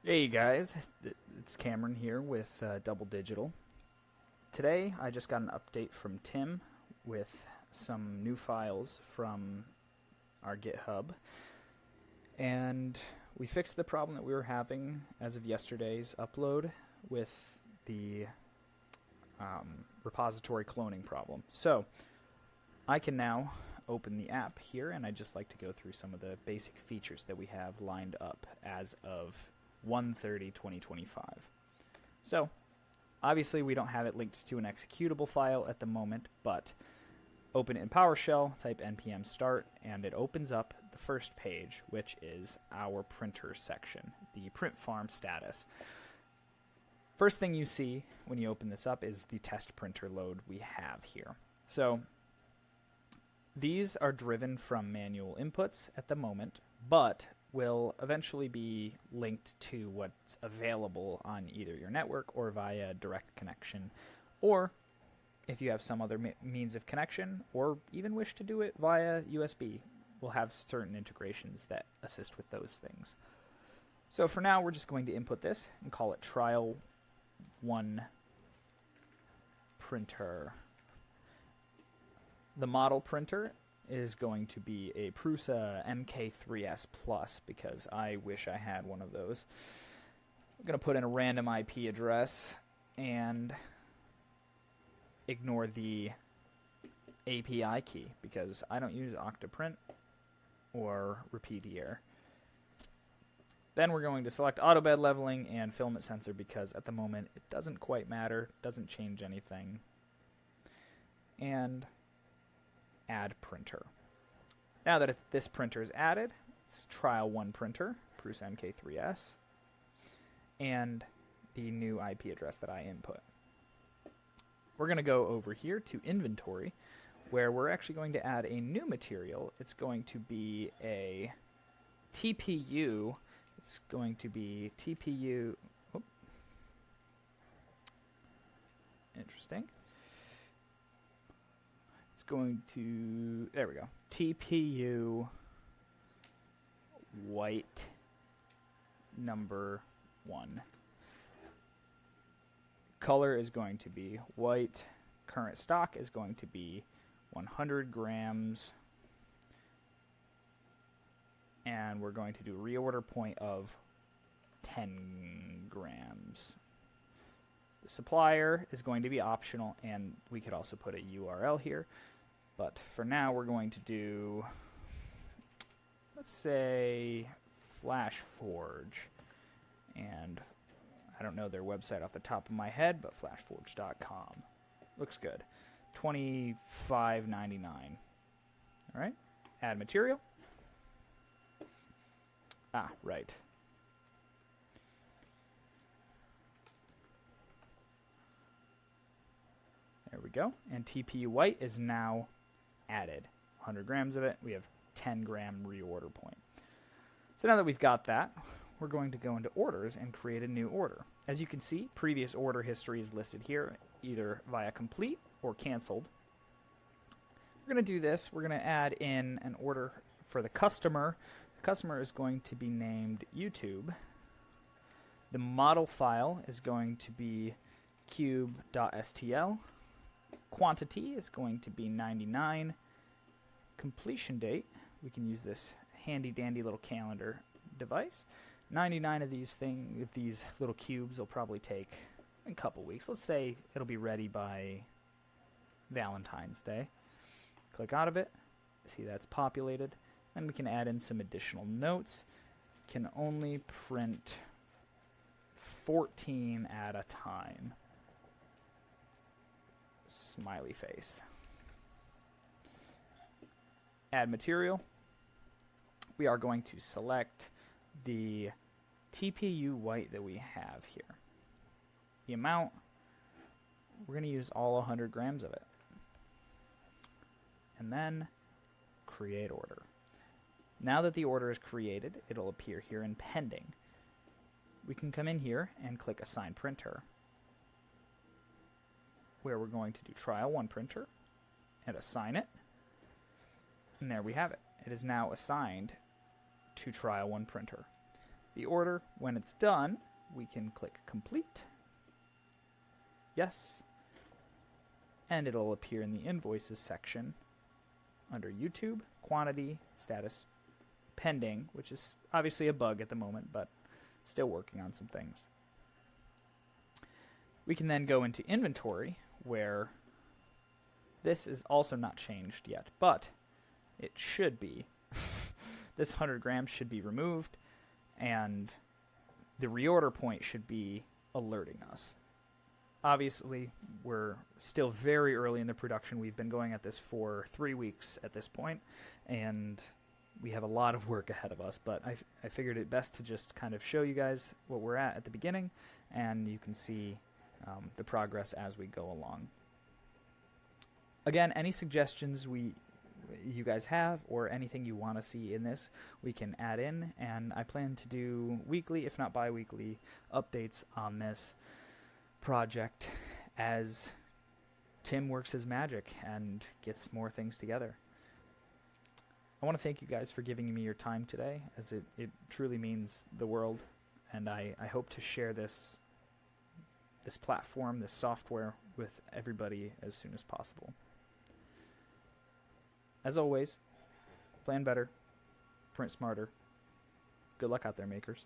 Hey guys, it's Cameron here with DubL Digital. Today I just got an update from Tim with some new files from our GitHub, and we fixed the problem that we were having as of yesterday's upload with the repository cloning problem. So I can now open the app here, and I'd just like to go through some of the basic features that we have lined up as of 1/30/2025. So obviously we don't have it linked to an executable file at the moment, but open it in PowerShell, type npm start, and it opens up the first page, which is our printer section, the print farm status. First thing you see when you open this up is the test printer load we have here. So these are driven from manual inputs at the moment, but will eventually be linked to what's available on either your network or via direct connection, or if you have some other means of connection, or even wish to do it via USB, we'll have certain integrations that assist with those things. So for now, we're just going to input this and call it trial 1 printer. The model printer is going to be a Prusa MK3S Plus, because I wish I had one of those. I'm going to put in a random IP address and ignore the API key, because I don't use Octoprint or Repeatier. Then we're going to select auto bed leveling and filament sensor, because at the moment it doesn't quite matter, doesn't change anything. And add printer. Now that this printer is added, it's trial 1 printer, Prusa MK3S, and the new IP address that I input. We're going to go over here to inventory, where we're actually going to add a new material. It's going to be a TPU. It's going to be TPU. Oh. Interesting. Going to, there we go, TPU white number 1. Color is going to be white. Current stock is going to be 100 grams. And we're going to do a reorder point of 10 grams. The supplier is going to be optional, and we could also put a URL here. But for now, we're going to do, let's say, FlashForge. And I don't know their website off the top of my head, but flashforge.com. Looks good. $25.99. All right. Add material. Ah, right. There we go. And TPU white is now added. 100 grams of it. We have 10 gram reorder point. So now that we've got that, we're going to go into orders and create a new order. As you can see, previous order history is listed here, either via complete or canceled. We're going to do this. We're going to add in an order for the customer. The customer is going to be named YouTube. The model file is going to be cube.stl. Quantity is going to be 99. Completion date, we can use this handy dandy little calendar device. 99 of these little cubes will probably take a couple weeks. Let's say it'll be ready by Valentine's Day. Click out of it. See that's populated. Then we can add in some additional notes. Can only print 14 at a time. Smiley face. Add material. We are going to select the TPU white that we have here. The amount, we're going to use all 100 grams of it. And then create order. Now that the order is created, it'll appear here in pending. We can come in here and click assign printer, where we're going to do trial 1 printer and assign it. And there we have it. It is now assigned to trial 1 printer. the order. When it's done, we can click complete. Yes. And it'll appear in the invoices section under YouTube, quantity, status, pending, which is obviously a bug at the moment, but still working on some things. We can then go into inventory, where this is also not changed yet, but it should be. This 100 grams should be removed, and the reorder point should be alerting us. Obviously, we're still very early in the production. We've been going at this for 3 weeks at this point, and we have a lot of work ahead of us, but I figured it best to just kind of show you guys what we're at the beginning, and you can see the progress as we go along. Again, any suggestions you guys have or anything you want to see in this, we can add in, and I plan to do weekly, if not bi-weekly, updates on this project as Tim works his magic and gets more things together. I want to thank you guys for giving me your time today, as it truly means the world, and I hope to share this platform, this software, with everybody as soon as possible. As always, plan better, print smarter. Good luck out there, makers.